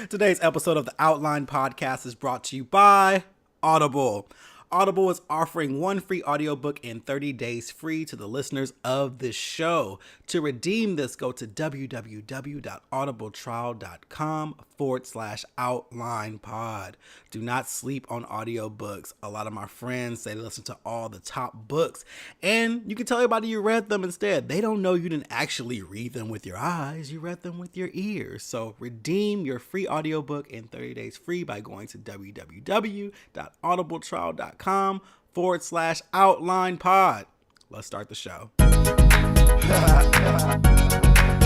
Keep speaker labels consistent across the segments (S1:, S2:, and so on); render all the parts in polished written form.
S1: Today's episode of the Outline Podcast is brought to you by Audible. Audible is offering one free audiobook and 30 days free to the listeners of this show. To redeem this, go to www.audibletrial.com/outlinepod. Do not sleep on audiobooks. A lot of my friends say they listen to all the top books, and you can tell everybody you read them instead. They don't know you didn't actually read them with your eyes. You read them with your ears. So redeem your free audiobook and 30 days free by going to www.audibletrial.com/outlinepod. Let's start the show.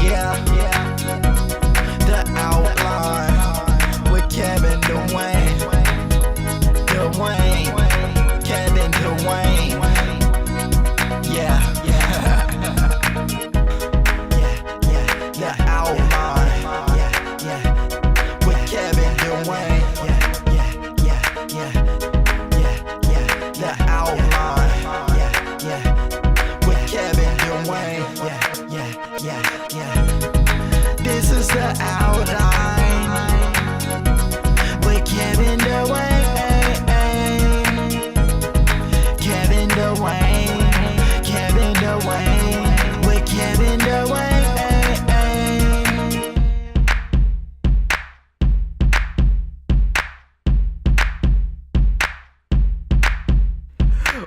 S2: Yeah. The Outline with Kevin Dwayne. Kevin Dwayne. Yeah. The Outline. With Kevin Dwayne. The Outline. With Kevin Dwayne. This is the Outline with Kevin Dwayne. Kevin Dwayne with Kevin Dwayne.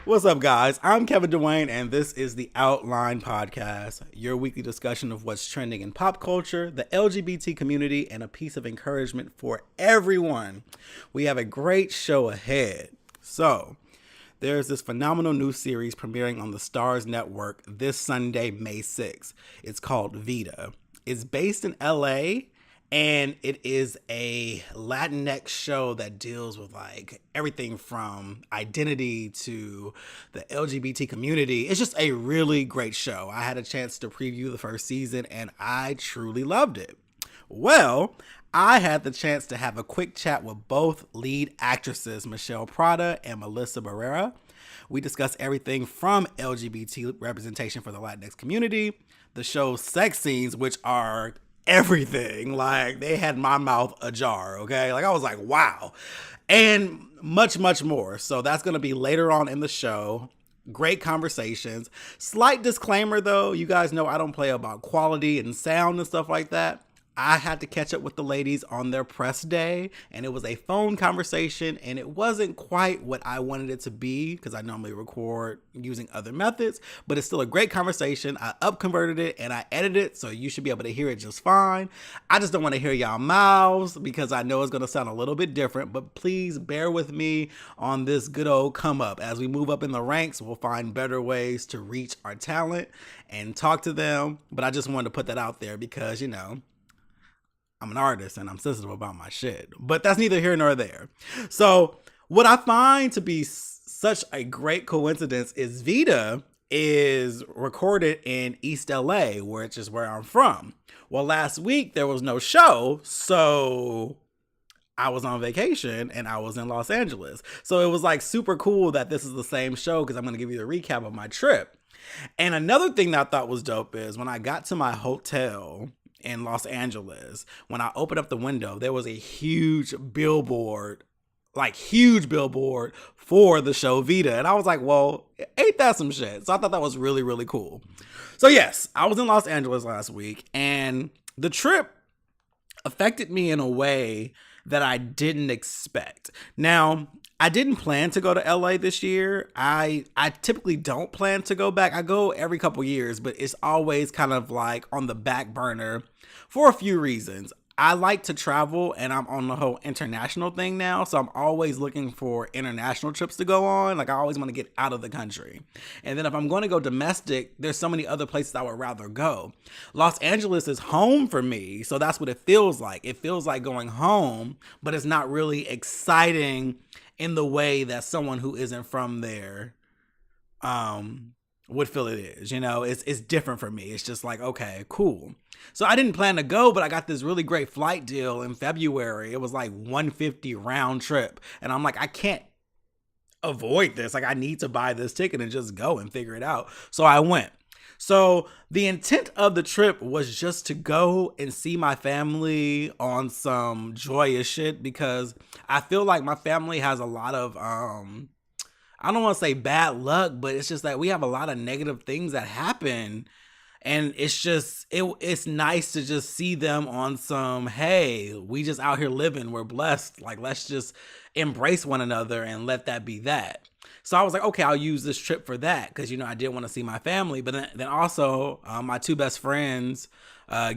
S1: What's up, guys? I'm Kevin Dwayne, and this is the Outline Podcast, your weekly discussion of what's trending in pop culture, the LGBT community, and a piece of encouragement for everyone. We have a great show ahead. So, there's this phenomenal new series premiering on the Starz network this Sunday, May 6th. It's called Vida. It's based in LA, and it is a Latinx show that deals with like everything from identity to the LGBT community. It's just a really great show. I had a chance to preview the first season and I truly loved it. Well, I had the chance to have a quick chat with both lead actresses, Mishel Prada and Barrera. We discussed everything from LGBT representation for the Latinx community, the show's sex scenes, which are everything. Like, they had my mouth ajar, okay? Like, I was like, wow. And much, much more. So that's going to be later on in the show. Great conversations. Slight disclaimer, though. You guys know I don't play about quality and sound and stuff like that. I had to catch up with the ladies on their press day, and it was a phone conversation, and it wasn't quite what I wanted it to be because I normally record using other methods, but it's still a great conversation. I upconverted it and I edited it, so you should be able to hear it just fine. I just don't want to hear y'all mouths because I know it's going to sound a little bit different, but please bear with me on this good old come up. As we move up in the ranks, we'll find better ways to reach our talent and talk to them, but I just wanted to put that out there because, you know, I'm an artist and I'm sensitive about my shit, but that's neither here nor there. So what I find to be such a great coincidence is Vida is recorded in East LA, which is where I'm from. Well, last week there was no show, so I was on vacation and I was in Los Angeles. So it was like super cool that this is the same show because I'm going to give you the recap of my trip. And another thing that I thought was dope is when I got to my hotel in Los Angeles, when I opened up the window, there was a huge billboard for the show Vida. And I was like, well, ain't that some shit? So I thought that was really, really cool. So yes, I was in Los Angeles last week, and the trip affected me in a way that I didn't expect. Now, I didn't plan to go to LA this year. I typically don't plan to go back. I go every couple years, but it's always kind of like on the back burner for a few reasons. I like to travel, and I'm on the whole international thing now, so I'm always looking for international trips to go on. Like, I always want to get out of the country. And then if I'm going to go domestic, there's so many other places I would rather go. Los Angeles is home for me, so that's what it feels like. It feels like going home, but it's not really exciting in the way that someone who isn't from there would feel it is. You know, it's different for me. It's just like, okay, cool. So I didn't plan to go, but I got this really great flight deal in February. It was like $150 round trip. And I'm like, I can't avoid this. Like, I need to buy this ticket and just go and figure it out. So I went. So the intent of the trip was just to go and see my family on some joyous shit, because I feel like my family has a lot of I don't want to say bad luck, but it's just that we have a lot of negative things that happen. And it's just it's nice to just see them on some, hey, we just out here living, we're blessed, like let's just embrace one another and let that be that. So I was like, okay, I'll use this trip for that, because I did want to see my family. But then also my two best friends,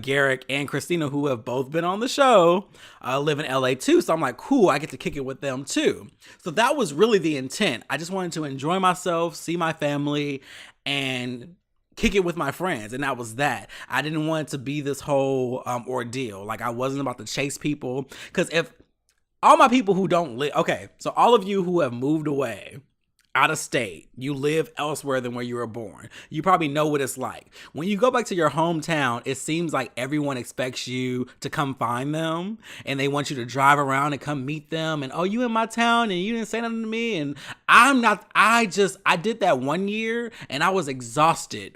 S1: Garrick and Christina, who have both been on the show, live in LA too. So I'm like, cool, I get to kick it with them too. So that was really the intent. I just wanted to enjoy myself, see my family, and kick it with my friends. And that was that. I didn't want it to be this whole ordeal. Like, I wasn't about to chase people. Because if all my people who don't live, okay, so all of you who have moved away out of state, you live elsewhere than where you were born, you probably know what it's like. When you go back to your hometown, it seems like everyone expects you to come find them, and they want you to drive around and come meet them, and, oh, you in my town and you didn't say nothing to me. And I did that one year, and I was exhausted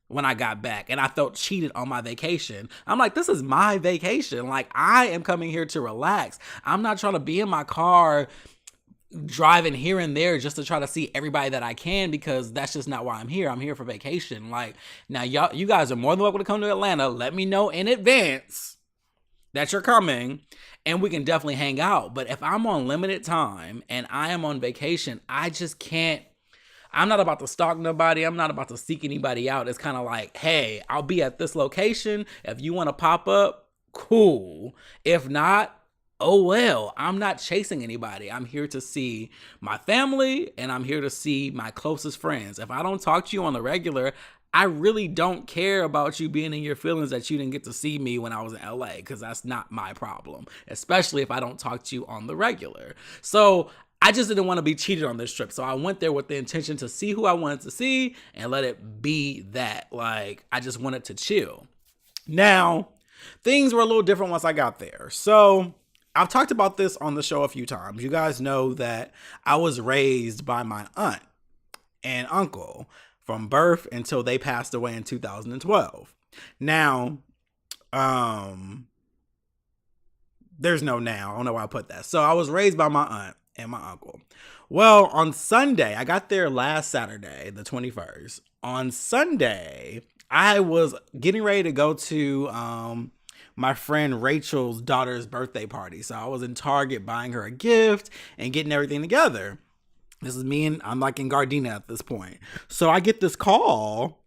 S1: when I got back, and I felt cheated on my vacation. I'm like, this is my vacation. Like, I am coming here to relax. I'm not trying to be in my car driving here and there just to try to see everybody that I can, because that's just not why I'm here. I'm here for vacation. Like, now you guys are more than welcome to come to Atlanta. Let me know in advance that you're coming, and we can definitely hang out. But if I'm on limited time and I am on vacation, I just can't. I'm not about to stalk nobody. I'm not about to seek anybody out. It's kind of like, hey, I'll be at this location. If you want to pop up, cool. If not, oh well. I'm not chasing anybody. I'm here to see my family, and I'm here to see my closest friends. If I don't talk to you on the regular, I really don't care about you being in your feelings that you didn't get to see me when I was in LA, because that's not my problem, especially if I don't talk to you on the regular. So I just didn't want to be cheated on this trip. So I went there with the intention to see who I wanted to see and let it be that. Like, I just wanted to chill. Now, things were a little different once I got there. So I've talked about this on the show a few times. You guys know that I was raised by my aunt and uncle from birth until they passed away in 2012. Now, there's no now. I don't know why I put that. So I was raised by my aunt and my uncle. Well, on Sunday, I got there last Saturday, the 21st. On Sunday, I was getting ready to go to my friend Rachel's daughter's birthday party. So I was in Target buying her a gift and getting everything together. This is me, and I'm like in Gardena at this point. So I get this call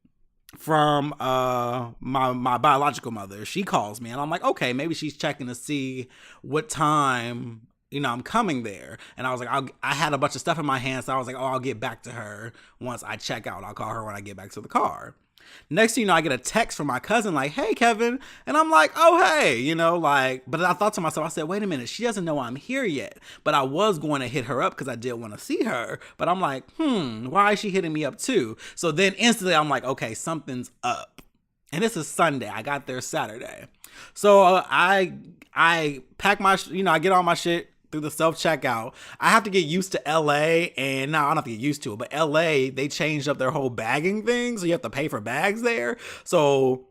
S1: from my biological mother. She calls me, and I'm like, okay, maybe she's checking to see what time I'm coming there. And I was like, I had a bunch of stuff in my hands, so I was like, oh, I'll get back to her once I check out. I'll call her when I get back to the car. Next thing you know, I get a text from my cousin like, hey, Kevin. And I'm like, oh, hey, but I thought to myself, I said, wait a minute, she doesn't know I'm here yet. But I was going to hit her up because I did want to see her. But I'm like, why is she hitting me up too? So then instantly I'm like, okay, something's up. And this is Sunday. I got there Saturday. So I pack my, I get all my shit through the self-checkout. I have to get used to LA, and now I don't have to get used to it, but LA, they changed up their whole bagging thing, so you have to pay for bags there. So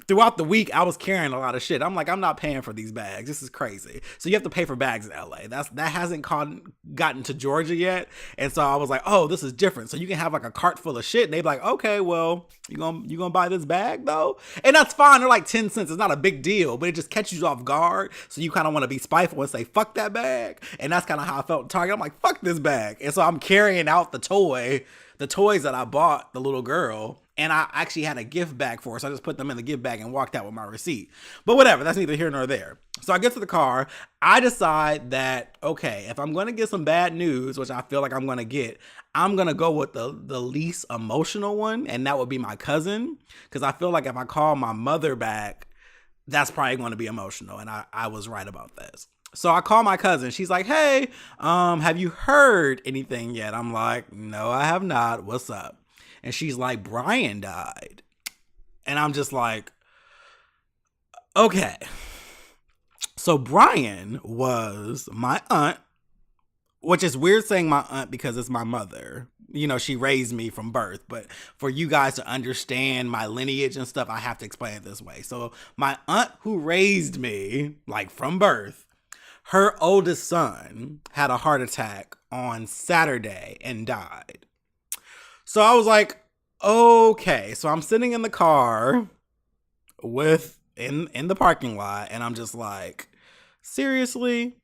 S1: throughout the week, I was carrying a lot of shit. I'm like, I'm not paying for these bags. This is crazy. So you have to pay for bags in LA. That hasn't gotten to Georgia yet. And so I was like, oh, this is different. So you can have like a cart full of shit, and they be like, okay, well, you gonna buy this bag though? And that's fine. They're like 10 cents. It's not a big deal, but it just catches you off guard. So you kind of want to be spiteful and say, fuck that bag. And that's kind of how I felt in Target. I'm like, fuck this bag. And so I'm carrying out the toys that I bought the little girl. And I actually had a gift bag for her, so I just put them in the gift bag and walked out with my receipt. But whatever, that's neither here nor there. So I get to the car. I decide that, okay, if I'm going to get some bad news, which I feel like I'm going to get, I'm going to go with the least emotional one, and that would be my cousin. Because I feel like if I call my mother back, that's probably going to be emotional, and I was right about this. So I call my cousin. She's like, hey, have you heard anything yet? I'm like, no, I have not. What's up? And she's like, Brian died. And I'm just like, okay. So Brian was my aunt, which is weird saying my aunt because it's my mother. You know, she raised me from birth, but for you guys to understand my lineage and stuff, I have to explain it this way. So my aunt who raised me, like from birth, her oldest son had a heart attack on Saturday and died. So I was like, okay. So I'm sitting in the car in the parking lot, and I'm just like, seriously?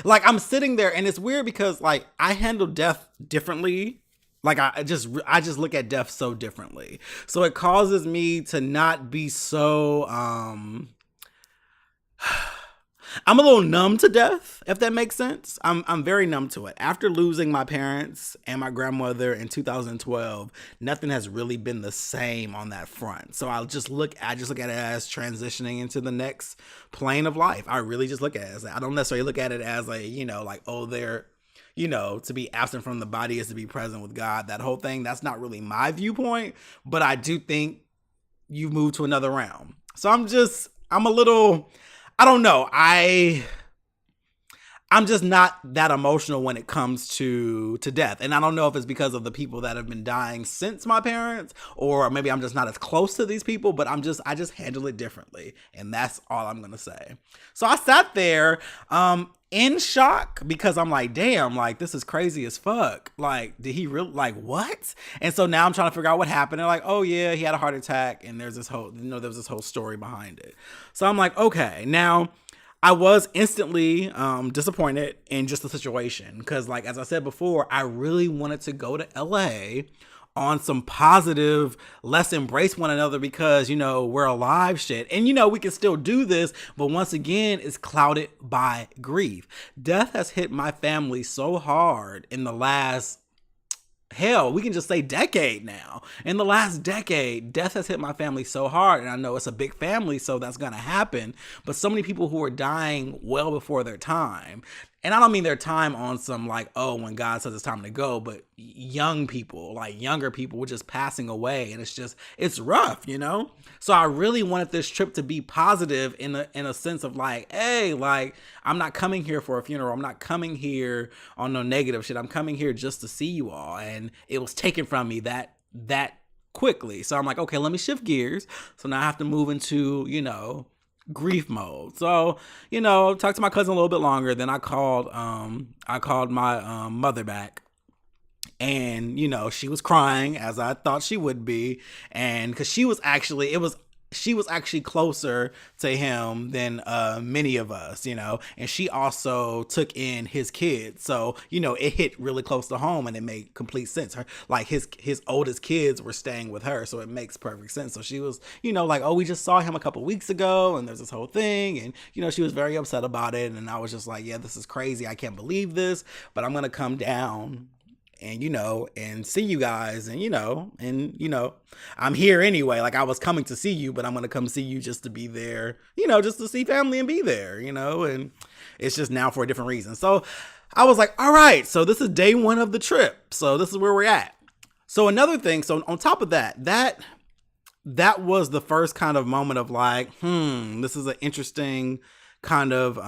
S1: Like, I'm sitting there, and it's weird because, like, I handle death differently. Like, I just look at death so differently. So it causes me to not be so, I'm a little numb to death, if that makes sense. I'm very numb to it. After losing my parents and my grandmother in 2012, nothing has really been the same on that front. So I just look at it as transitioning into the next plane of life. I really just look at it as that. I don't necessarily look at it as like, you know, like, oh, they're, you know, to be absent from the body is to be present with God. That whole thing, that's not really my viewpoint, but I do think you've moved to another realm. So I'm a little, I don't know. I'm just not that emotional when it comes to death. And I don't know if it's because of the people that have been dying since my parents, or maybe I'm just not as close to these people, but I just handle it differently. And that's all I'm going to say. So I sat there in shock because I'm like, damn, like, this is crazy as fuck. Like, did he really, like, what? And so now I'm trying to figure out what happened. They're like, oh yeah, he had a heart attack, and there's this whole, you know, there was this whole story behind it. So I'm like, okay, now I was instantly disappointed in just the situation because, like, as I said before, I really wanted to go to LA on some positive, let's embrace one another because, you know, we're alive shit. And, you know, we can still do this, but once again, it's clouded by grief. Death has hit my family so hard in the last, hell, we can just say decade now. In the last decade, death has hit my family so hard. And I know it's a big family, so that's going to happen. But so many people who are dying well before their time. And I don't mean their time on some like, oh, when God says it's time to go, but young people, like younger people were just passing away. And it's rough, you know? So I really wanted this trip to be positive in a sense of like, hey, like, I'm not coming here for a funeral. I'm not coming here on no negative shit. I'm coming here just to see you all. And it was taken from me that quickly. So I'm like, okay, let me shift gears. So now I have to move into, you know, grief mode. So, you know, talked to my cousin a little bit longer. Then I called my mother back, and, you know, she was crying as I thought she would be. And cause she was actually closer to him than many of us, you know, and she also took in his kids. So, you know, it hit really close to home and it made complete sense. His oldest kids were staying with her. So it makes perfect sense. So she was, you know, like, oh, we just saw him a couple weeks ago and there's this whole thing. And, you know, she was very upset about it. And I was just like, yeah, this is crazy. I can't believe this, but I'm going to come down and, you know, and see you guys and, you know, I'm here anyway. Like, I was coming to see you, but I'm going to come see you just to be there, you know, just to see family and be there, you know, and it's just now for a different reason. So I was like, all right, so this is day one of the trip. So this is where we're at. So another thing, so on top of that was the first kind of moment of like, this is an interesting kind of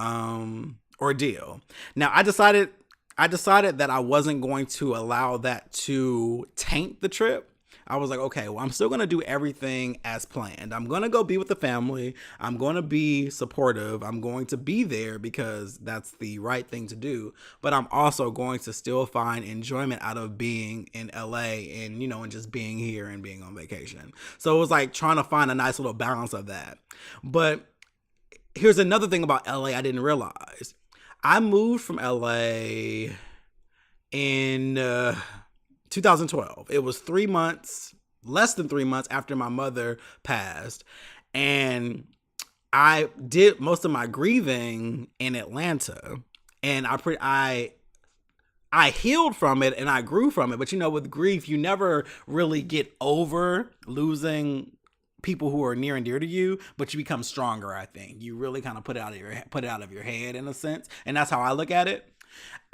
S1: ordeal. Now I decided that I wasn't going to allow that to taint the trip. I was like, okay, well, I'm still going to do everything as planned. I'm going to go be with the family. I'm going to be supportive. I'm going to be there because that's the right thing to do. But I'm also going to still find enjoyment out of being in LA and, you know, and just being here and being on vacation. So it was like trying to find a nice little balance of that. But here's another thing about LA I didn't realize. I moved from LA in 2012. It was less than 3 months after my mother passed. And I did most of my grieving in Atlanta. And I healed from it and I grew from it. But, you know, with grief, you never really get over losing people who are near and dear to you, but you become stronger. I think you really kind of put it out of your head in a sense, and that's how I look at it.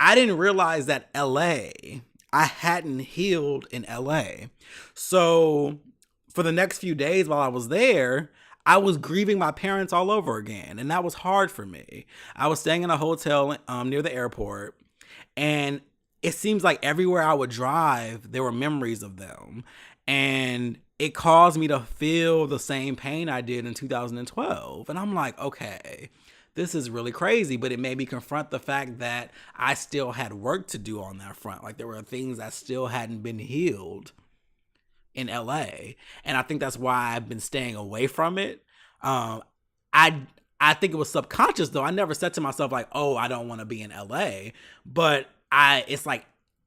S1: I didn't realize that I hadn't healed in LA, so for the next few days while I was there, I was grieving my parents all over again, and that was hard for me. I was staying in a hotel near the airport. And it seems like everywhere I would drive, there were memories of them. And it caused me to feel the same pain I did in 2012. And I'm like, okay, this is really crazy. But it made me confront the fact that I still had work to do on that front. Like there were things that still hadn't been healed in LA. And I think that's why I've been staying away from it. I think it was subconscious though. I never said to myself like, oh, I don't want to be in LA. But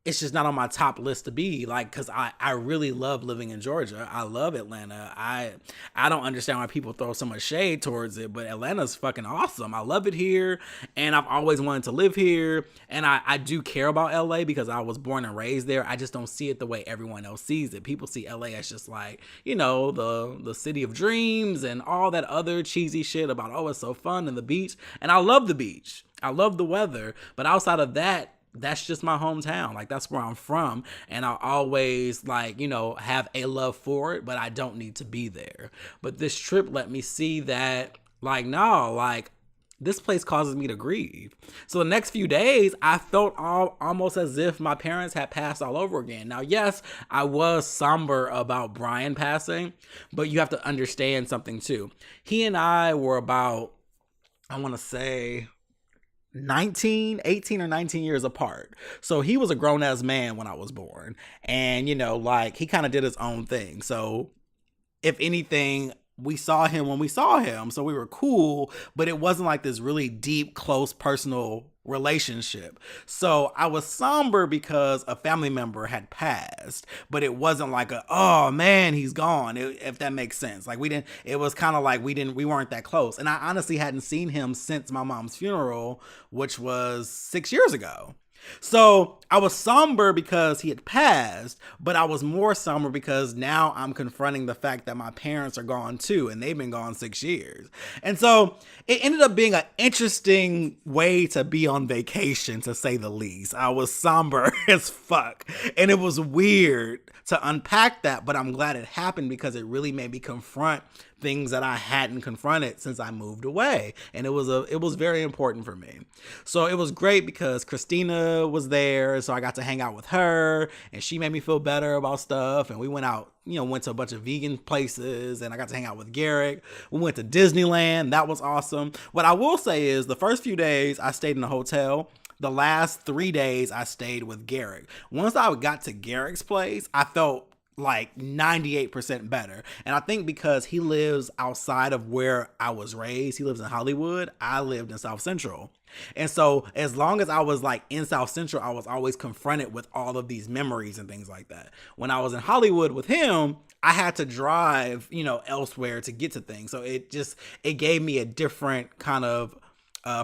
S1: it's just not on my top list to be like, because I really love living in Georgia. I love Atlanta. I don't understand why people throw so much shade towards it, but Atlanta's fucking awesome. I love it here, and I've always wanted to live here, and I do care about LA because I was born and raised there. I just don't see it the way everyone else sees it. People see LA as just like, you know, the city of dreams and all that other cheesy shit about, oh, it's so fun and the beach, and I love the beach. I love the weather, but outside of that, that's just my hometown. Like that's where I'm from. And I always like, you know, have a love for it, but I don't need to be there. But this trip let me see that like, no, like this place causes me to grieve. So the next few days, I felt almost as if my parents had passed all over again. Now, yes, I was somber about Brian passing, but you have to understand something too. He and I were about, I want to say 18 or 19 years apart. So he was a grown ass man when I was born. And, you know, like he kind of did his own thing. So if anything, we saw him when we saw him. So we were cool, but it wasn't like this really deep, close, personal relationship. So I was somber because a family member had passed, but it wasn't like oh man, he's gone, if that makes sense. Like it was kind of like we weren't that close. And I honestly hadn't seen him since my mom's funeral, which was 6 years ago. So I was somber because he had passed, but I was more somber because now I'm confronting the fact that my parents are gone too, and they've been gone 6 years. And so it ended up being an interesting way to be on vacation, to say the least. I was somber as fuck, and it was weird to unpack that, but I'm glad it happened because it really made me confront things that I hadn't confronted since I moved away. And it was very important for me. So it was great because Christina was there. So I got to hang out with her and she made me feel better about stuff. And we went out, you know, went to a bunch of vegan places and I got to hang out with Garrick. We went to Disneyland. That was awesome. What I will say is the first few days I stayed in a hotel. The last 3 days I stayed with Garrick. Once I got to Garrick's place, I felt like 98% better. And I think because he lives outside of where I was raised, he lives in Hollywood, I lived in South Central. And so as long as I was like in South Central, I was always confronted with all of these memories and things like that. When I was in Hollywood with him, I had to drive, you know, elsewhere to get to things. So it gave me a different kind of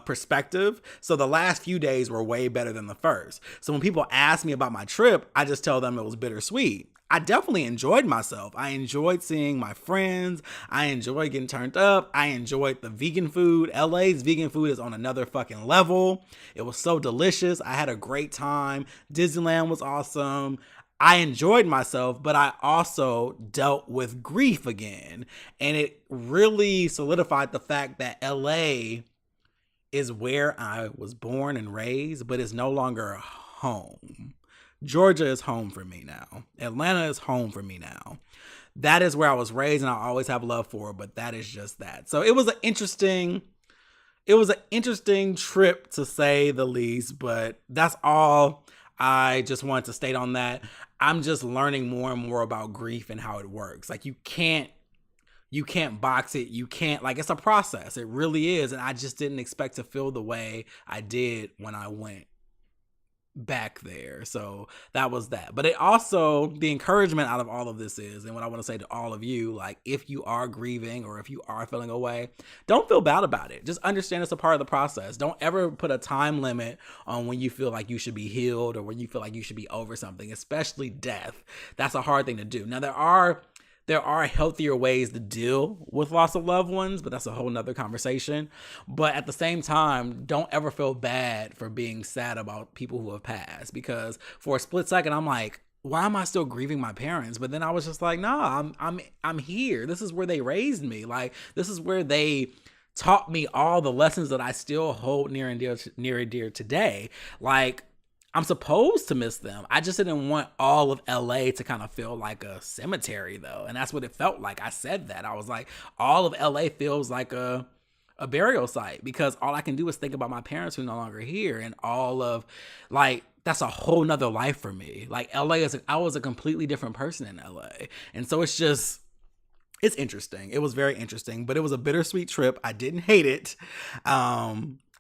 S1: perspective. So the last few days were way better than the first. So when people ask me about my trip, I just tell them it was bittersweet. I definitely enjoyed myself. I enjoyed seeing my friends. I enjoyed getting turned up. I enjoyed the vegan food. LA's vegan food is on another fucking level. It was so delicious. I had a great time. Disneyland was awesome. I enjoyed myself, but I also dealt with grief again. And it really solidified the fact that LA is where I was born and raised, but it's no longer home. Georgia is home for me now. Atlanta is home for me now. That is where I was raised and I always have love for it, but that is just that. So it was an interesting trip to say the least, but that's all. I just wanted to state on that. I'm just learning more and more about grief and how it works. Like you can't box it. You can't, like, it's a process. It really is. And I just didn't expect to feel the way I did when I went back there. So that was that. But it also, the encouragement out of all of this is, and what I want to say to all of you, like, if you are grieving or if you are feeling away, don't feel bad about it. Just understand it's a part of the process. Don't ever put a time limit on when you feel like you should be healed or when you feel like you should be over something, especially death. That's a hard thing to do. Now, there are healthier ways to deal with loss of loved ones, but that's a whole nother conversation. But at the same time, don't ever feel bad for being sad about people who have passed, because for a split second, I'm like, why am I still grieving my parents? But then I was just like, nah, I'm here. This is where they raised me. Like, this is where they taught me all the lessons that I still hold near and dear today. Like, I'm supposed to miss them. I just didn't want all of LA to kind of feel like a cemetery, though. And that's what it felt like. I said that. I was like, all of LA feels like a burial site, because all I can do is think about my parents who are no longer here, and all of, like, that's a whole nother life for me. Like, I was a completely different person in LA. And so it's interesting. It was very interesting, but it was a bittersweet trip. I didn't hate it.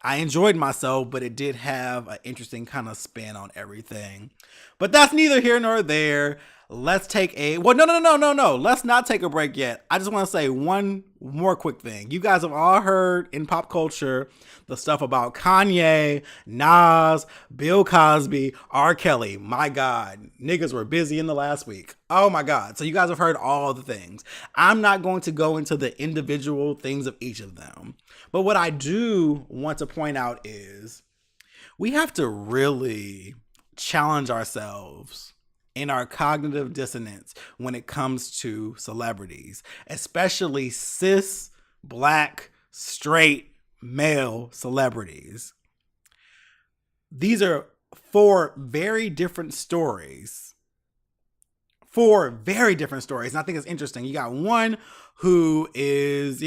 S1: I enjoyed myself, but it did have an interesting kind of spin on everything. But that's neither here nor there. Let's take no. Let's not take a break yet. I just want to say one more quick thing. You guys have all heard in pop culture the stuff about Kanye, Nas, Bill Cosby, R. Kelly. My God, niggas were busy in the last week. Oh my God. So you guys have heard all the things. I'm not going to go into the individual things of each of them. But what I do want to point out is we have to really challenge ourselves in our cognitive dissonance when it comes to celebrities, especially cis, black, straight, male celebrities. These are four very different stories. And I think it's interesting. You got one who is,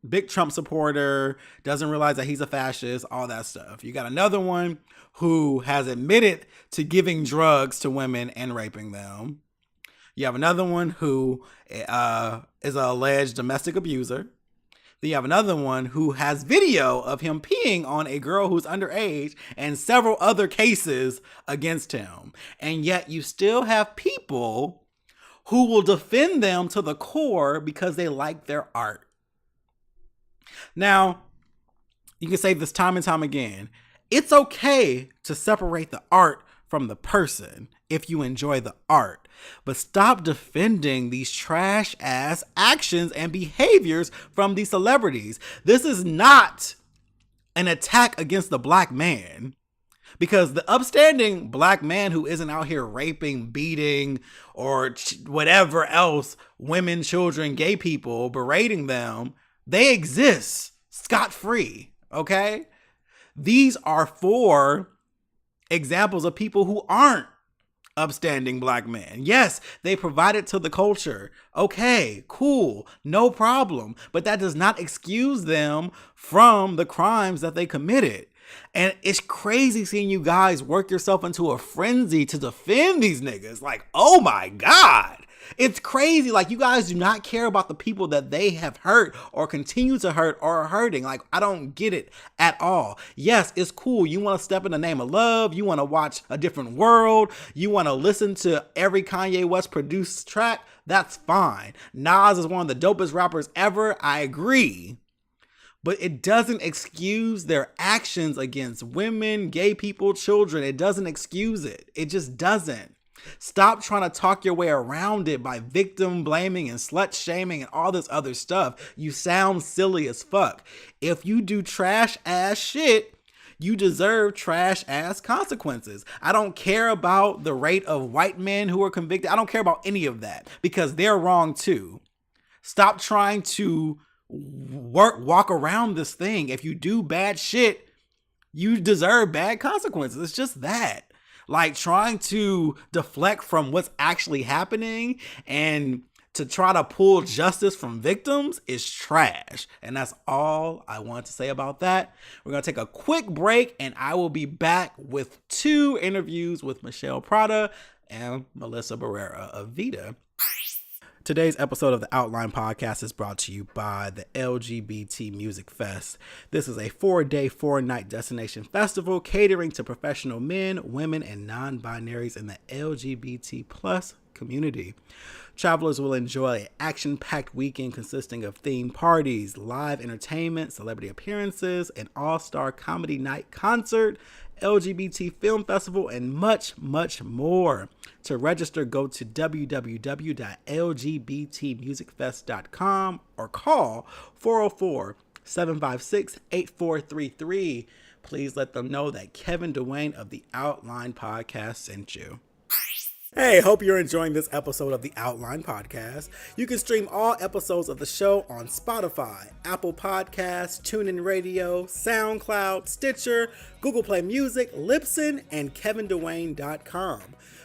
S1: big Trump supporter, doesn't realize that he's a fascist, all that stuff. You got another one who has admitted to giving drugs to women and raping them. You have another one who is an alleged domestic abuser. Then you have another one who has video of him peeing on a girl who's underage, and several other cases against him. And yet you still have people who will defend them to the core because they like their art. Now, you can say this time and time again. It's okay to separate the art from the person if you enjoy the art. But stop defending these trash ass actions and behaviors from these celebrities. This is not an attack against the black man. Because the upstanding black man who isn't out here raping, beating, or whatever else, women, children, gay people, berating them, they exist scot-free, okay? These are four examples of people who aren't upstanding black men. Yes, they provided to the culture. Okay, cool, no problem. But that does not excuse them from the crimes that they committed. And it's crazy seeing you guys work yourself into a frenzy to defend these niggas. Like, oh my God. It's crazy. Like, you guys do not care about the people that they have hurt or continue to hurt or are hurting. Like, I don't get it at all. Yes, it's cool. You want to step in the name of love. You want to watch A Different World. You want to listen to every Kanye West produced track. That's fine. Nas is one of the dopest rappers ever. I agree. But it doesn't excuse their actions against women, gay people, children. It doesn't excuse it. It just doesn't. Stop trying to talk your way around it by victim blaming and slut shaming and all this other stuff. You sound silly as fuck. If you do trash ass shit, you deserve trash ass consequences. I don't care about the rate of white men who are convicted. I don't care about any of that because they're wrong too. Stop trying to walk around this thing. If you do bad shit, you deserve bad consequences. It's just that. Like, trying to deflect from what's actually happening and to try to pull justice from victims is trash. And that's all I want to say about that. We're going to take a quick break and I will be back with 2 interviews with Mishel Prada and Melissa Barrera of Vida. Today's episode of the Outline Podcast is brought to you by the LGBT Music Fest. This is a 4-day, 4-night destination festival catering to professional men, women, and non-binaries in the LGBT plus community. Travelers will enjoy an action-packed weekend consisting of themed parties, live entertainment, celebrity appearances, an all-star comedy night concert, LGBT film festival, and much, much more. To register, go to www.lgbtmusicfest.com or call 404-756-8433. Please let them know that Kevin Dwayne of the Outline Podcast sent you. Hey, hope you're enjoying this episode of the Outline Podcast. You can stream all episodes of the show on Spotify, Apple Podcasts, TuneIn Radio, SoundCloud, Stitcher, Google Play Music, Libsyn, and KevinDwayne.com.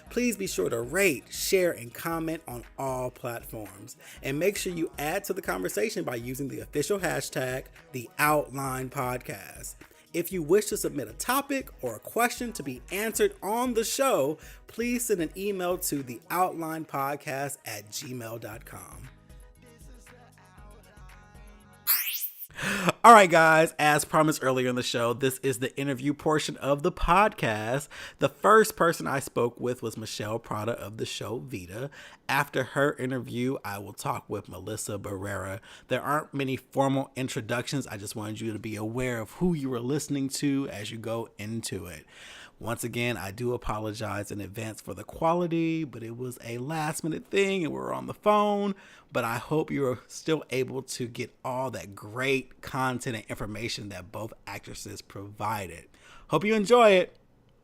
S1: Please be sure to rate, share, and comment on all platforms. And make sure you add to the conversation by using the official hashtag, the Outline Podcast. If you wish to submit a topic or a question to be answered on the show, please send an email to theoutlinepodcast@gmail.com. All right, guys, as promised earlier in the show, this is the interview portion of the podcast. The first person I spoke with was Mishel Prada of the show Vida. After her interview, I will talk with Melissa Barrera. There aren't many formal introductions. I just wanted you to be aware of who you were listening to as you go into it. Once again, I do apologize in advance for the quality, but it was a last minute thing and we're on the phone. But I hope you're still able to get all that great content and information that both actresses provided. Hope you enjoy it.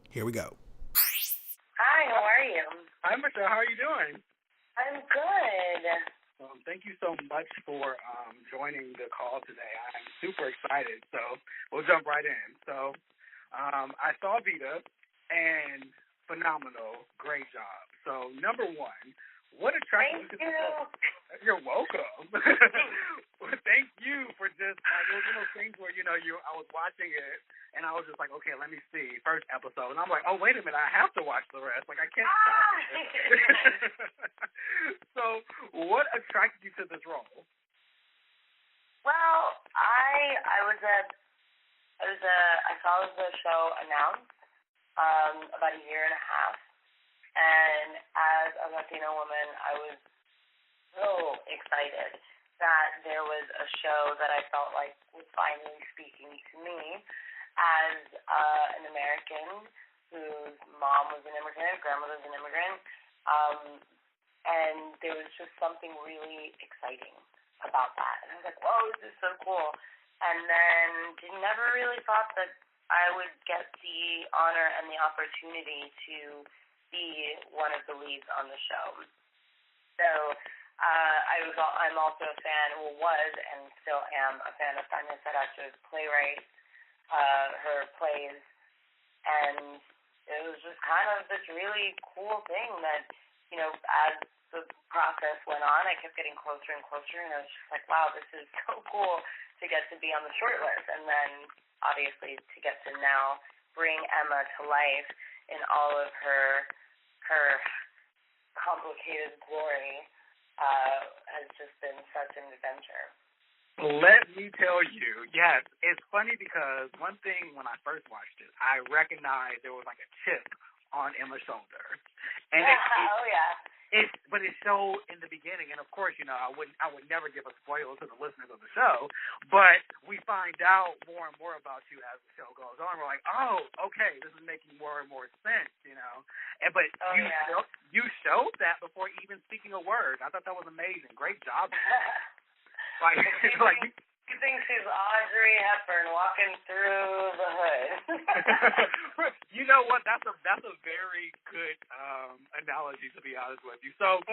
S1: Here we go.
S3: Hi, how are you?
S1: Hi, Michelle. How are you doing?
S3: I'm good.
S1: Thank you so much for joining the call today. I'm super excited. So we'll jump right in. So I saw Vida, and phenomenal, great job. So number one, what attracted you to the show? You're welcome. Thank you for just it was one of those things where I was watching it and I was just like, okay, let me see first episode, and I'm like, oh wait a minute, I have to watch the rest. Like I can't stop. So what attracted you to this role?
S3: Well, I saw the show announced about a year and a half, and as a Latino woman, I was so excited that there was a show that I felt like was finally speaking to me as an American whose mom was an immigrant, grandmother was an immigrant, and there was just something really exciting about that. And I was like, whoa, this is so cool. And then never really thought that I would get the honor and the opportunity to be one of the leads on the show. So I'm also a fan, was and still am a fan of Tanya Saracho's playwright, her plays, and it was just kind of this really cool thing that, as the process went on, I kept getting closer and closer, and I was just like, wow, this is so cool to get to be on the short list, and then obviously to get to now bring Emma to life in all of her complicated glory has just been such an adventure.
S4: Let me tell you, yes, it's funny because one thing when I first watched it, I recognized there was like a chip on Emma's shoulder, and but it showed in the beginning, and of course, I would never give a spoiler to the listeners of the show, but we find out more and more about you as the show goes on. We're like, oh, okay, this is making more and more sense, but you showed that before even speaking a word. I thought that was amazing. Great job.
S3: You think she's Audrey Hepburn walking through the hood.
S4: You know what? That's a very good analogy, to be honest with you. So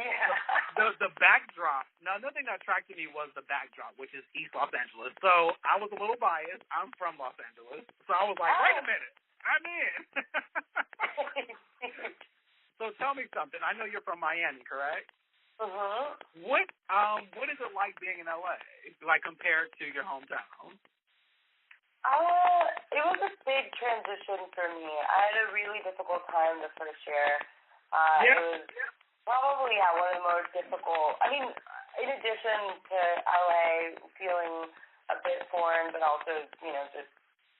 S4: the backdrop. Now, another thing that attracted me was the backdrop, which is East Los Angeles. So I was a little biased. I'm from Los Angeles, so I was like, wait a minute, I'm in. So tell me something. I know you're from Miami, correct?
S3: Uh-huh.
S4: What is it like being in LA, like compared to your hometown?
S3: It was a big transition for me. I had a really difficult time the first year. It was probably one of the most difficult. I mean, in addition to LA feeling a bit foreign, but also just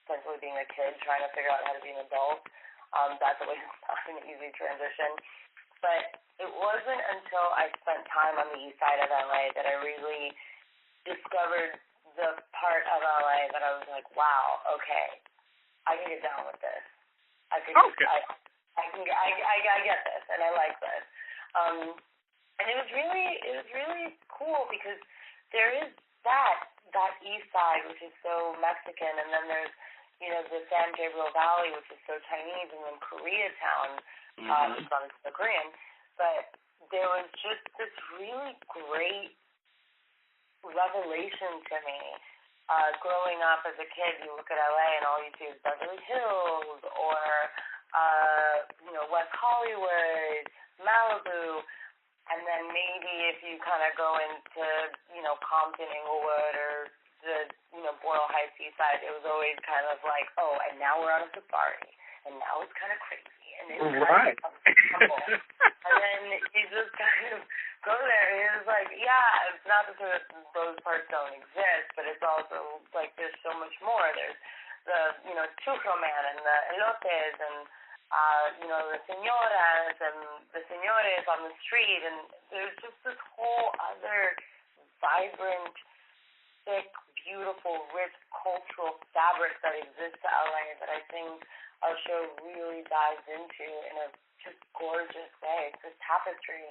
S3: essentially being a kid trying to figure out how to be an adult. That's always not an easy transition. But it wasn't until I spent time on the east side of LA that I really discovered the part of LA that I was like, wow, okay, I can get down with this. I get this, and I like this. And it was really cool because there is that east side, which is so Mexican, and then there's the San Gabriel Valley, which is so Chinese, and then Koreatown, which is obviously so Korean. but there was just this really great revelation to me. Growing up as a kid, you look at LA and all you see is Beverly Hills or, West Hollywood, Malibu, and then maybe if you kind of go into, Compton, Inglewood, or the, Boyle Heights East Side, it was always kind of like, oh, and now we're on a safari, and now it's kind of crazy, and it's
S4: right.
S3: kind of humble. And then you just kind of go there, and it's like, yeah, it's not that those parts don't exist, but it's also like there's so much more. There's the, Chucho Man and the elotes and, the señoras and the señores on the street, and there's just this whole other vibrant, thick, beautiful, rich cultural fabric that exists to LA that I think our show really dives into in a just gorgeous way. It's this tapestry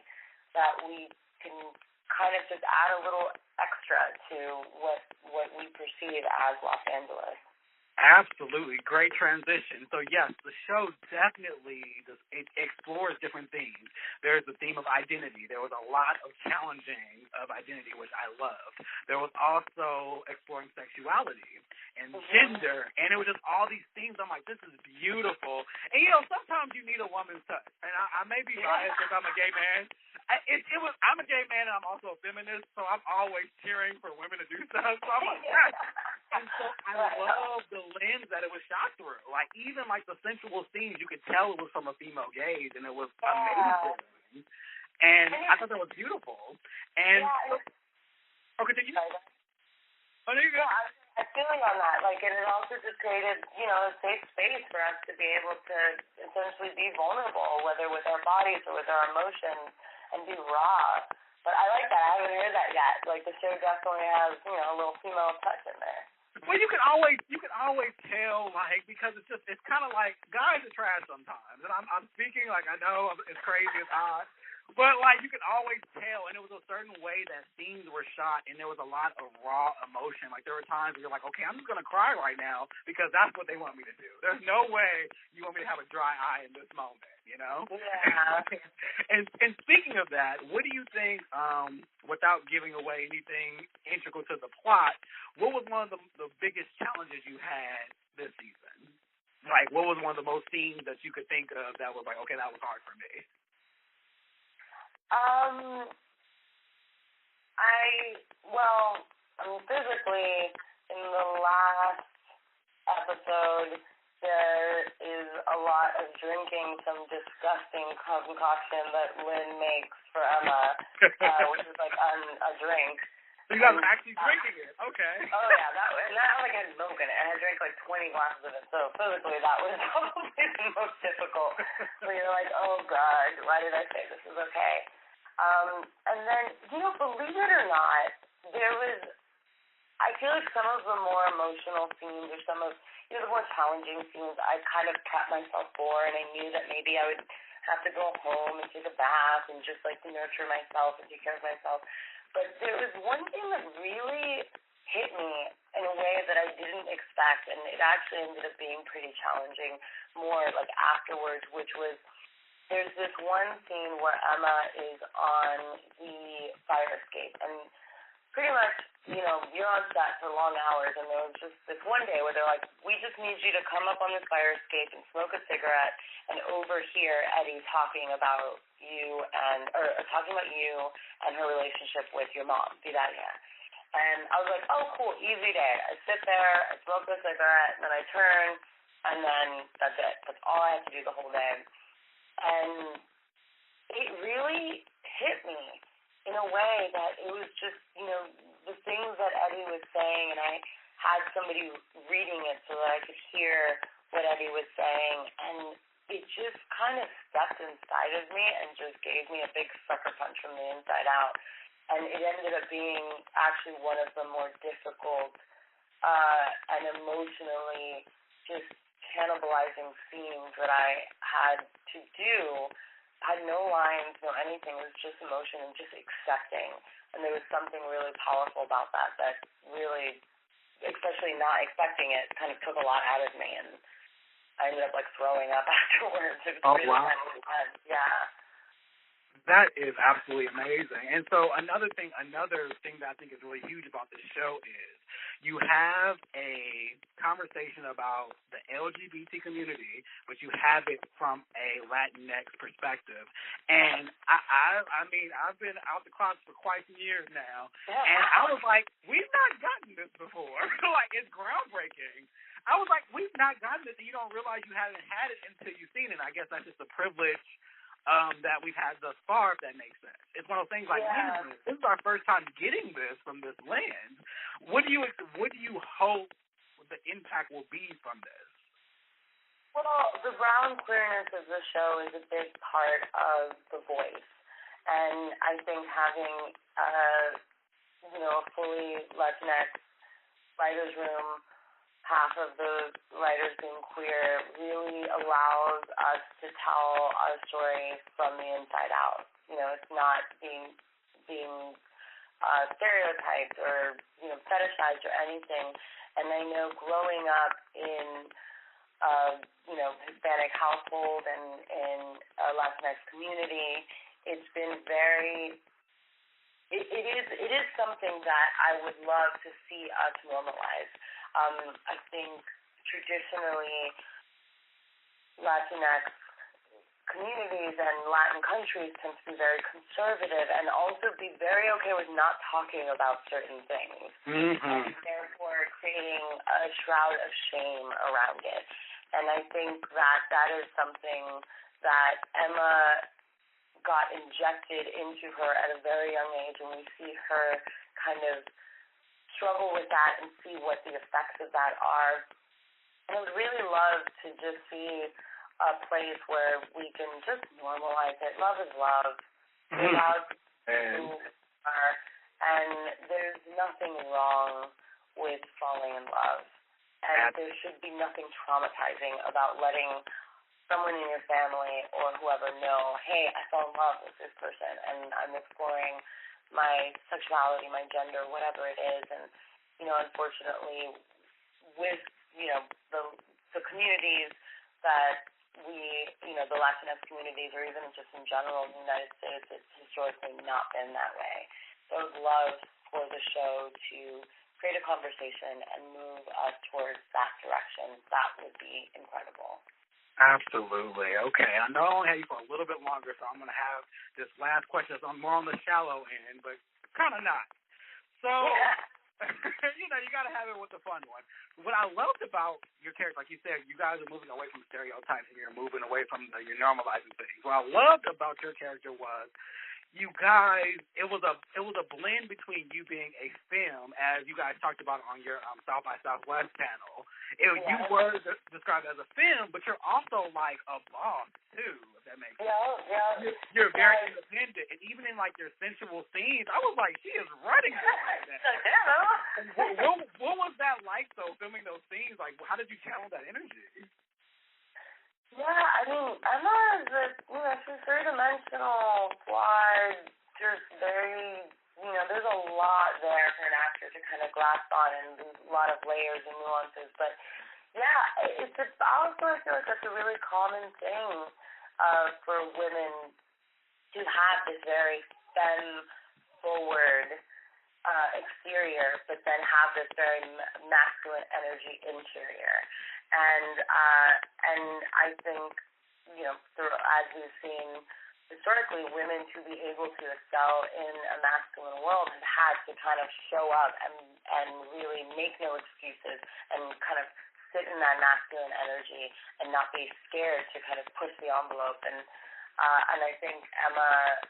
S3: that we can kind of just add a little extra to what we perceive as Los Angeles.
S4: Absolutely. Great transition. So, yes, the show definitely it explores different themes. There's the theme of identity. There was a lot of challenging of identity, which I loved. There was also exploring sexuality and gender, and it was just all these themes. I'm like, this is beautiful. And, sometimes you need a woman's touch. And I may be biased because I'm a gay man. I'm a gay man, and I'm also a feminist, so I'm always cheering for women to do stuff. So I'm like, yes. And so I love the lens that it was shot through. Like, even like the sensual scenes, you could tell it was from a female gaze, and it was amazing. And I thought that was beautiful. And continue. Oh, there you go.
S3: I'm feeling on that. Like, and it also just created, a safe space for us to be able to essentially be vulnerable, whether with our bodies or with our emotions, and be raw. But I like that. I haven't heard that yet. Like, the show definitely has, a little female touch in there.
S4: Well, you can always tell, like, because it's kind of like guys are trash sometimes, and I'm speaking like I know it's crazy, it's odd, but like you can always tell, and it was a certain way that scenes were shot, and there was a lot of raw emotion. Like there were times where you're like, okay, I'm just gonna cry right now because that's what they want me to do. There's no way you want me to have a dry eye in this moment.
S3: Yeah.
S4: And speaking of that, what do you think, without giving away anything integral to the plot, what was one of the biggest challenges you had this season? Like, what was one of the most scenes that you could think of that was like, okay, that was hard for me?
S3: Physically, in the last episode, there is a lot of drinking some disgusting concoction that Lynn makes for Emma, which is like a drink.
S4: So you guys are actually drinking it? Okay.
S3: Oh yeah, that like had milk in it, and I drank like 20 glasses of it. So physically, that was probably the most difficult. Where you're like, oh god, why did I say this is okay? And then, believe it or not, there was. I feel like some of the more emotional scenes or some of the more challenging scenes, I kind of kept myself for, and I knew that maybe I would have to go home and take a bath and just like nurture myself and take care of myself. But there was one thing that really hit me in a way that I didn't expect, and it actually ended up being pretty challenging more like afterwards, which was there's this one scene where Emma is on the fire escape, and pretty much, you're on set for long hours, and there was just this one day where they're like, we just need you to come up on this fire escape and smoke a cigarette and overhear Eddie talking about you and her relationship with your mom, Vida. And I was like, oh, cool, easy day. I sit there, I smoke a cigarette, and then I turn, and then that's it. That's all I have to do the whole day. And it really hit me in a way that it was just, the things that Eddie was saying, and I had somebody reading it so that I could hear what Eddie was saying, and it just kind of stepped inside of me and just gave me a big sucker punch from the inside out. And it ended up being actually one of the more difficult and emotionally just cannibalizing scenes that I had to do. I had no lines, no anything. It was just emotion and just accepting. And there was something really powerful about that really, especially not expecting it, kind of took a lot out of me. And I ended up, like, throwing up afterwards. It was really kind of intense. Yeah.
S4: That is absolutely amazing. And so another thing that I think is really huge about this show is you have a conversation about the LGBT community, but you have it from a Latinx perspective. And I mean, I've been out the closet for quite some years now, and I was like, we've not gotten this before. Like, it's groundbreaking. I was like, we've not gotten this, and you don't realize you haven't had it until you've seen it. And I guess that's just a privilege that we've had thus far, if that makes sense. It's one of those things like, man, this is our first time getting this from this lens. What do you hope the impact will be from this?
S3: Well, the brown queerness of the show is a big part of the voice, and I think having a fully Latinx writers' room, half of the writers being queer, really allows us to tell our story from the inside out. It's not being stereotyped or fetishized or anything. And I know growing up in Hispanic household and in a Latinx community, it's been it is something that I would love to see us normalize. I think traditionally Latinx communities and Latin countries tend to be very conservative and also be very okay with not talking about certain things, and therefore creating a shroud of shame around it. And I think that is something that Emma got injected into her at a very young age, and we see her kind of struggle with that and see what the effects of that are. And I would really love to just see a place where we can just normalize it. Love is love. We're allowed to be who we are, and there's nothing wrong with falling in love. And there should be nothing traumatizing about letting someone in your family or whoever know, hey, I fell in love with this person, and I'm exploring my sexuality, my gender, whatever it is. And, unfortunately, with, the communities that the Latinx communities, or even just in general in the United States, it's historically not been that way. So I would love for the show to create a conversation and move us towards that direction. That would be incredible.
S4: Absolutely. Okay. I know I only have you for a little bit longer, so I'm going to have this last question that's more on the shallow end, but kind of not. So, you got to have it with the fun one. What I loved about your character, like you said, you guys are moving away from stereotypes and you're moving away from you're normalizing things. What I loved about your character was you guys, it was a blend between you being a femme, as you guys talked about on your South by Southwest panel. You were described as a femme, but you're also like a boss too, if that makes sense.
S3: Yeah.
S4: You're very independent, and even in like your sensual scenes, I was like, she is running like that. What was that like though, filming those scenes? Like, how did you channel that energy?
S3: Yeah, I mean, Emma is she's three-dimensional, flawed, just very, there's a lot there for an actor to kind of grasp on, and a lot of layers and nuances. But yeah, I also feel like that's a really common thing for women to have this very femme-forward exterior, but then have this very masculine energy interior. And I think, as we've seen historically, women to be able to excel in a masculine world have had to kind of show up and really make no excuses and kind of sit in that masculine energy and not be scared to kind of push the envelope. And I think Emma,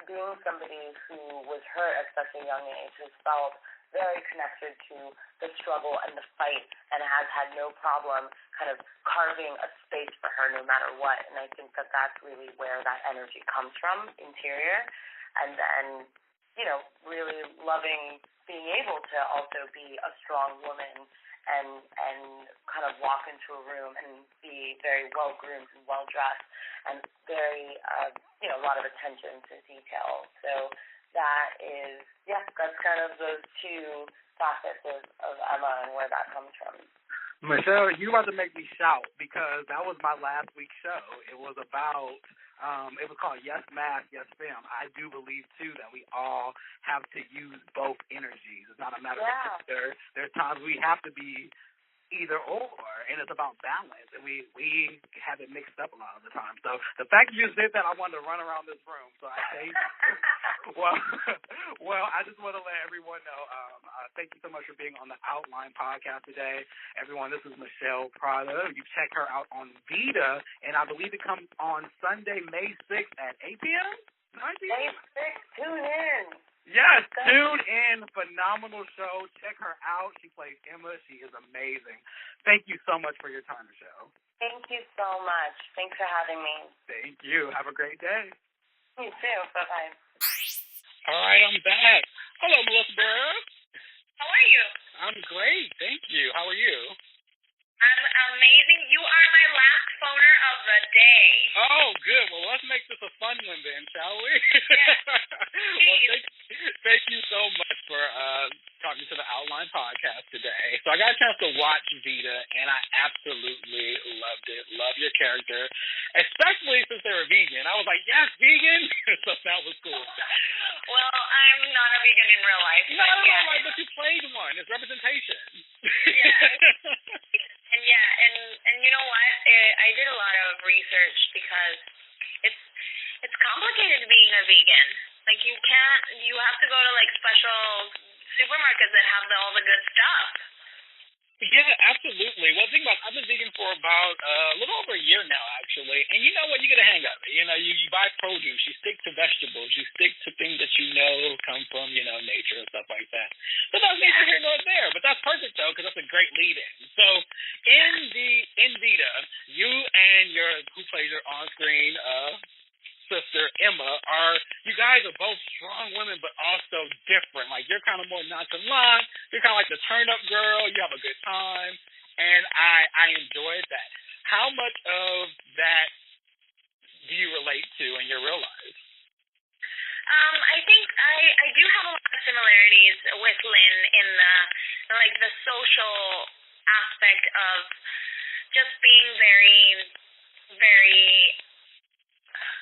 S3: being somebody who was hurt at such a young age, has felt very connected to the struggle and the fight and has had no problem kind of carving a space for her no matter what. And I think that that's really where that energy comes from, interior. And then, really loving being able to also be a strong woman and kind of walk into a room and be very well-groomed and well-dressed and very, a lot of attention to detail. So that is, that's kind of those two facets of Emma and where that comes from.
S4: Michelle, you're about to make me shout because that was my last week's show. It was about it was called Yes Math, Yes Fam. I do believe, too, that we all have to use both energies. It's not a matter of there's times we have to be either or, and it's about balance, and we have it mixed up a lot of the time. So the fact that you said that, I wanted to run around this room. So I say, well, I just want to let everyone know, thank you so much for being on the Outline podcast today. Everyone, this is Mishel Prada. You check her out on Vida, and I believe it comes on Sunday, May 6th at 8 p.m., 9 p.m.?
S3: May 6th, tune in.
S4: Yes, tune in. Phenomenal show. Check her out. She plays Emma. She is amazing. Thank you so much for your time, Michelle.
S3: Thank you so much. Thanks for having me.
S4: Thank you. Have a great day.
S3: You too. Bye-bye.
S4: All right, I'm back. Hello, Melissa Barrera.
S5: How are you?
S4: I'm great. Thank you. How are you?
S5: I'm amazing. You are my last phoner of the day.
S4: Oh, good. Well, let's make this a fun one then, shall we?
S5: Yes.
S4: Well, thank you so much for talking to the Outline podcast today. So I got a chance to watch Vida, and I absolutely loved it. Love your character, especially since they were vegan. I was like, yes, vegan. So that was cool.
S5: Well, I'm not a vegan in real life.
S4: But you played one. It's representation.
S5: Yeah. And you know what? I did a lot of research because it's complicated being a vegan. Like you have to go to like special supermarkets that have all the good stuff.
S4: Yeah, absolutely. Well, think about it. I've been vegan for about a little over a year now, actually. And you know what? You get a hang of it. You know, you buy produce. You stick to vegetables. You stick to things that you know come from, nature and stuff like that. So that's neither here nor there. But that's perfect, though, because that's a great lead-in. So in Vida, you and who plays your on-screen sister Emma you guys are both strong women but also different. Like you're kind of more nonchalant, you're kind of like the turn up girl, you have a good time, and I enjoyed that. How much of that do you relate to in your real life?
S5: I think I do have a lot of similarities with Lynn in the social aspect of just being very, very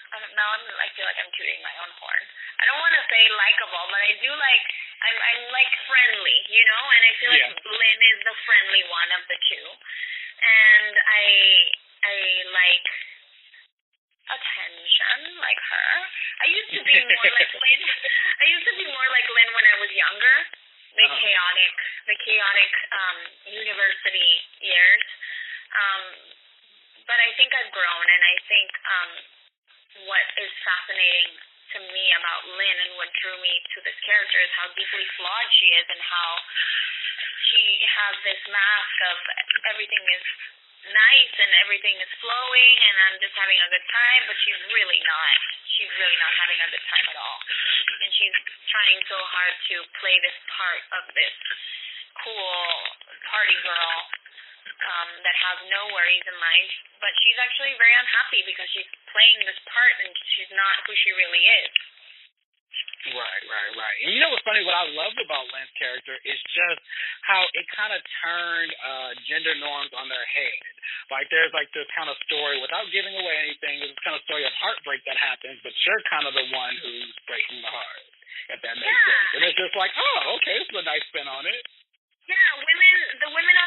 S5: I feel like I'm tooting my own horn. I don't want to say likable, but I do I'm like friendly, and I feel like Lynn is the friendly one of the two. And I like attention like her. I used to be more like Lynn. I used to be more like Lynn when I was younger. The chaotic university years. But I think I've grown, and I think what is fascinating to me about Lynn and what drew me to this character is how deeply flawed she is and how she has this mask of everything is nice and everything is flowing and I'm just having a good time, but she's really not. She's really not having a good time at all. And she's trying so hard to play this part of this cool party girl that has no worries in life, but she's actually very unhappy because she's playing this part and she's not who she really is.
S4: Right. And you know what's funny? What I loved about Lynn's character is just how it kind of turned gender norms on their head. Like there's like this kind of story, without giving away anything, there's this kind of story of heartbreak that happens, but you're kind of the one who's breaking the heart, if that makes sense. And it's just like, oh, okay, this is a nice spin on it.
S5: Yeah, the women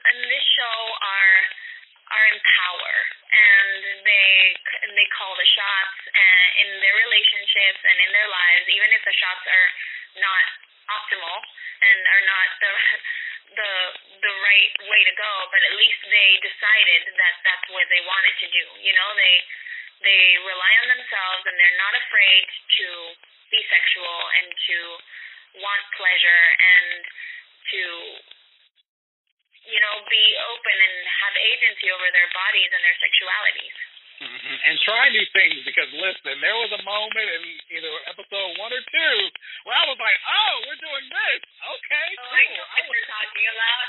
S5: in this show are in power, and they call the shots in their relationships and in their lives, even if the shots are not optimal and are not the right way to go. But at least they decided that that's what they wanted to do. They rely on themselves, and they're not afraid to be sexual and to want pleasure and to be open and have agency over their bodies and their sexualities.
S4: Mm-hmm. And try new things, because listen, there was a moment in either episode 1 or 2 where I was like, oh, we're doing this. Okay, cool.
S5: I know what you're talking about.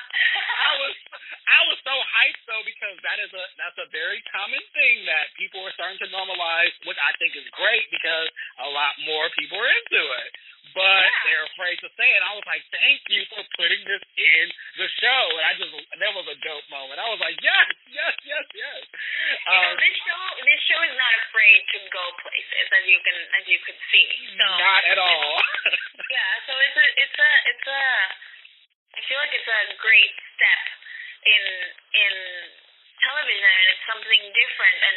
S4: I was so hyped though, because that's a very common thing that people are starting to normalize, which I think is great because a lot more people are into it. But they're afraid to say it. I was like, thank you for putting this in the show. And there was a dope moment. I was like, yes.
S5: This show is not afraid to is, as you could see. So
S4: not at all.
S5: Yeah, so it's a I feel like it's a great step in television, and it's something different, and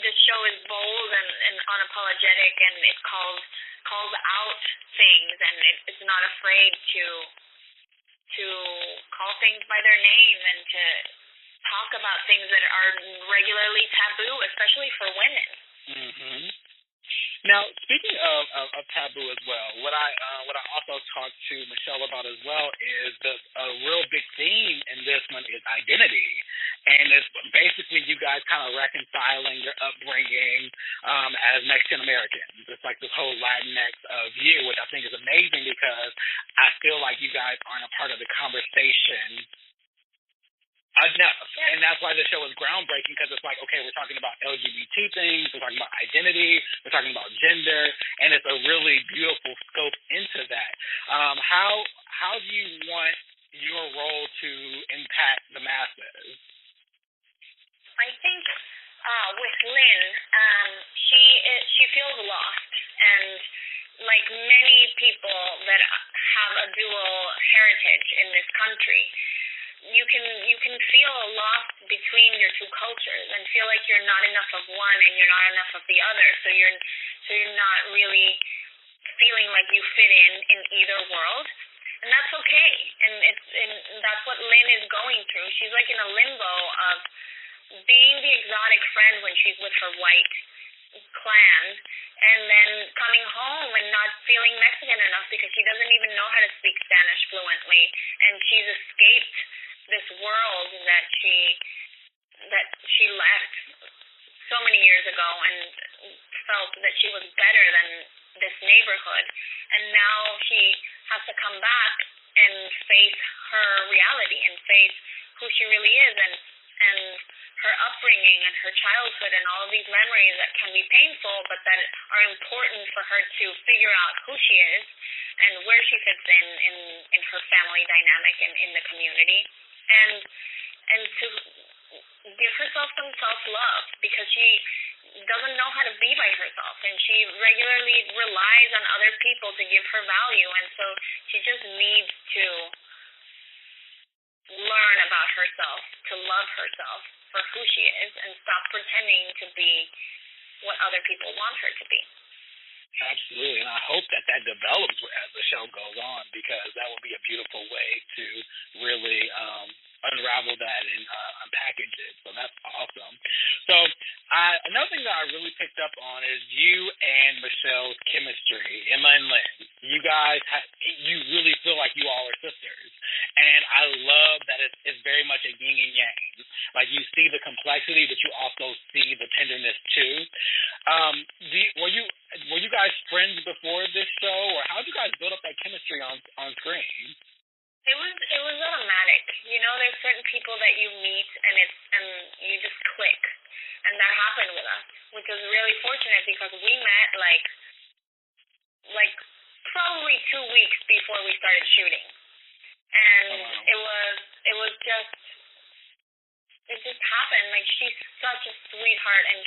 S5: the show is bold and unapologetic, and it calls out things, and it's not afraid to call things by their name and to talk about things that are regularly taboo, especially for women.
S4: Mm-hmm. Now, speaking of taboo as well, what I also talked to Mishel about as well is a real big theme in this one is identity, and it's basically you guys kind of reconciling your upbringing as Mexican Americans. It's like this whole Latinx view, which I think is amazing because I feel like you guys aren't a part of the conversation enough, and that's why the show is groundbreaking, because it's like, okay, we're talking about LGBT things, we're talking about identity, we're talking about gender, and it's a really beautiful scope into that. How do you want your role to impact the masses?
S5: I think with Lynn, she feels lost, and like many people that have a dual heritage in this country, you can feel lost between your two cultures and feel like you're not enough of one and you're not enough of the other. So you're not really feeling like you fit in either world, and that's okay. And that's what Lynn is going through. She's like in a limbo of being the exotic friend when she's with her white clan, and then coming home and not feeling Mexican enough because she doesn't even know how to speak Spanish fluently, and she's escaped this world that she left so many years ago and felt that she was better than this neighborhood, and now she has to come back and face her reality and face who she really is, and her upbringing and her childhood and all of these memories that can be painful but that are important for her to figure out who she is and where she fits in her family dynamic and in the community, and to give herself some self-love, because she doesn't know how to be by herself, and she regularly relies on other people to give her value, and so she just needs to learn about herself, to love herself for who she is, and stop pretending to be what other people want her to be.
S4: Absolutely, and I hope that develops as the show goes on, because that would be a beautiful way to really unravel that and unpackage it. So that's awesome. So another thing that I really picked up on is you and Michelle's chemistry, Emma and Lynn. You guys, you really feel like you all are sisters, and I love that it's very much a yin and yang. Like, you see the complexity, but you also see the tenderness too. Were you guys friends before this show, or how did you guys build up that chemistry on screen?
S5: It was automatic. You know, there's certain people that you meet and you just click, and that happened with us, which was really fortunate because we met like probably 2 weeks before we started shooting, and it just happened. Like, she's such a sweetheart, and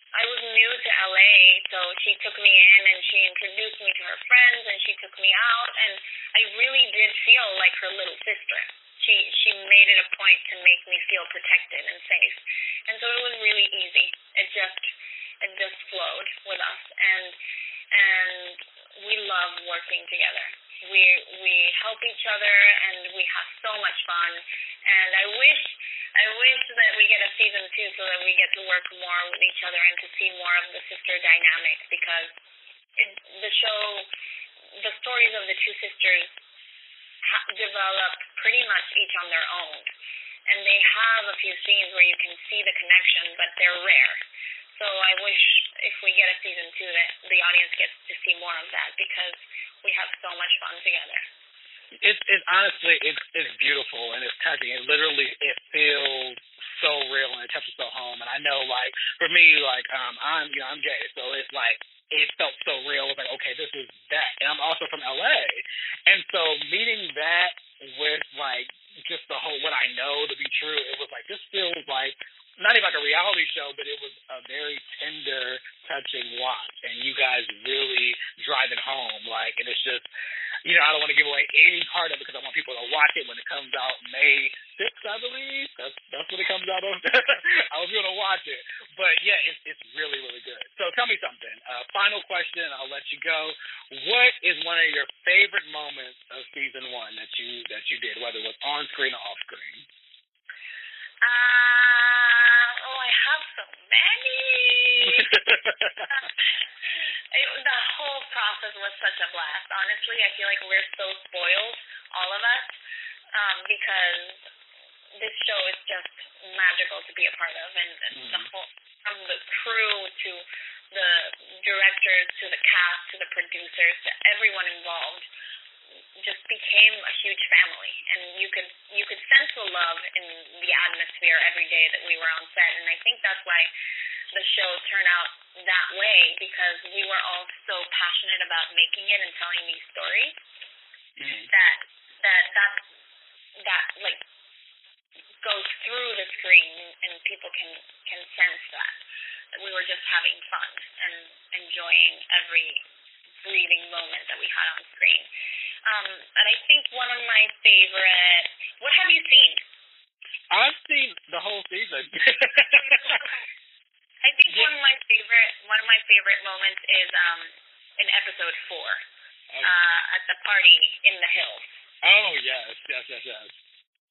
S5: I was new to LA, so she took me in and she introduced me to her friends and she took me out, and I really did feel like her little sister. She made it a point to make me feel protected and safe, and so it was really easy. It just flowed with us, and we love working together. We help each other and we have so much fun, and I wish that we get a season 2 so that we get to work more with each other and to see more of the sister dynamic, because the stories of the two sisters develop pretty much each on their own, and they have a few scenes where you can see the connection, but they're rare. So I wish if we get a season 2 that the audience gets to see more of that, because we have so much fun together.
S4: It's honestly, it's beautiful and it's touching. It feels so real and it touches so home. And I know, like, for me, like, I'm gay, so it's like, it felt so real. It was like, okay, this is that. And I'm also from LA. And so meeting that with, like, just the whole, what I know to be true, it was like, this feels like not even like a reality show, but it was a very tender, touching watch, and you guys really drive it home. Like, and it's just, I don't want to give away any part of it because I want people to watch it when it comes out May 6th, I believe. That's when it comes out on. I was going to watch it. But, yeah, it's really, really good. So tell me something. Final question, and I'll let you go. What is one of your favorite moments of season 1 that you did, whether it was on screen or off screen?
S5: I have so many. The whole process was such a blast. Honestly, I feel like we're so spoiled, all of us, because this show is just magical to be a part of, and the whole, from the crew to the directors to the cast to the producers to everyone involved, just became a huge family, and you could sense the love in the atmosphere every day that we were on set, and I think that's why the show turned out that way, because we were all so passionate about making it and telling these stories that like goes through the screen, and people can sense that we were just having fun and enjoying every breathing moment that we had on screen. And I think one of my favorite. What have you seen?
S4: I've seen the whole season.
S5: I think one of my favorite moments is in episode 4, at the party in the hills.
S4: Oh yes.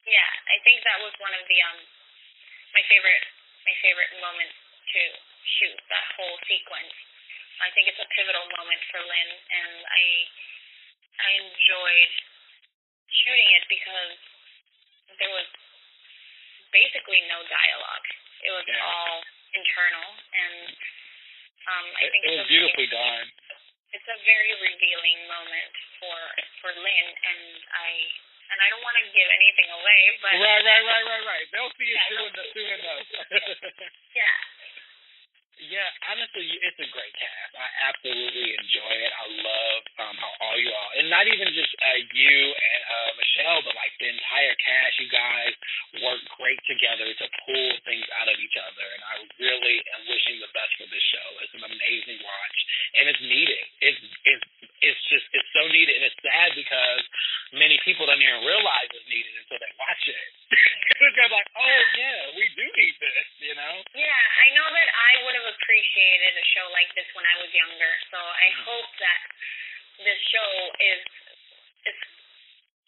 S5: Yeah, I think that was one of the my favorite moments to shoot, that whole sequence. I think it's a pivotal moment for Lynn, and I enjoyed shooting it because there was basically no dialogue. It was all internal, and I think
S4: it was beautifully done.
S5: It's a very revealing moment for Lynn, and I don't want to give anything away, but
S4: right. They'll see it soon enough.
S5: Yeah.
S4: Yeah, honestly, it's a great cast. I absolutely enjoy it. I love how all you all, and not even just you and Mishel, but like the entire cast, you guys work great together to pull things out of each other. And I really am wishing the best for this show. It's an amazing watch, and it's needed. It's so needed, and it's sad because many people don't even realize it's needed until they watch it. They're like, oh yeah, we do need this,
S5: Yeah, I know that I would have appreciated a show like this when I was younger. So I hope that this show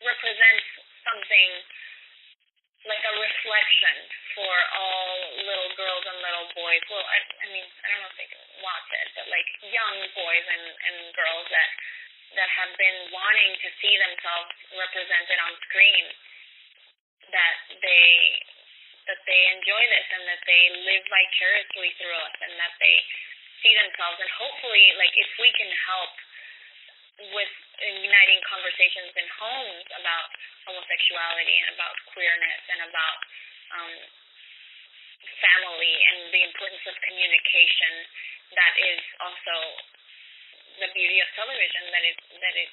S5: represents something like a reflection for all little girls and little boys. Well, I mean, I don't know if they can watch it, but like young boys and girls that have been wanting to see themselves represented on screen, that they enjoy this, and that they live vicariously through us, and that they see themselves. And hopefully, like, if we can help with igniting conversations in homes about homosexuality and about queerness and about family and the importance of communication, that is also the beauty of television, that it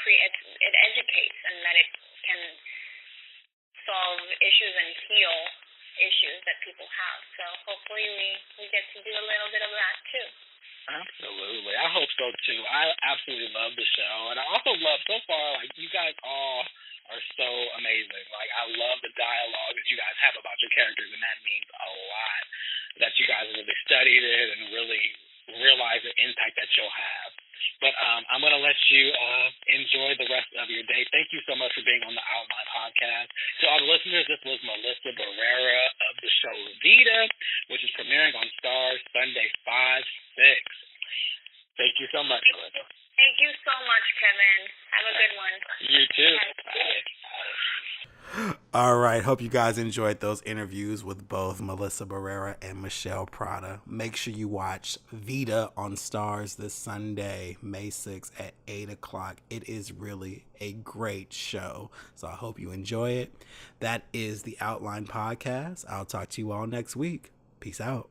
S5: creates, it educates, and that it can solve issues and heal issues that people have. So hopefully we get to do a little bit of that too.
S4: Absolutely. I hope so too. I absolutely love the show, and I also love, so far, like, you guys all are so amazing. Like, I love the dialogue that you guys have about your characters, and that means a lot, that you guys really studied it and really realize the impact that you'll have. But I'm going to let you enjoy the rest of your day. Thank you so much for being on the Outline Podcast. To all the listeners, this was Melissa Barrera of the show Vida, which is premiering on Starz Sunday 5/6. Thank you so much, Melissa.
S5: Thank you so much, Kevin. Have a good one.
S4: You too. Bye.
S1: All right. Hope you guys enjoyed those interviews with both Melissa Barrera and Mishel Prada. Make sure you watch Vida on Starz this Sunday, May 6th at 8 o'clock. It is really a great show. So I hope you enjoy it. That is the Outline Podcast. I'll talk to you all next week. Peace out.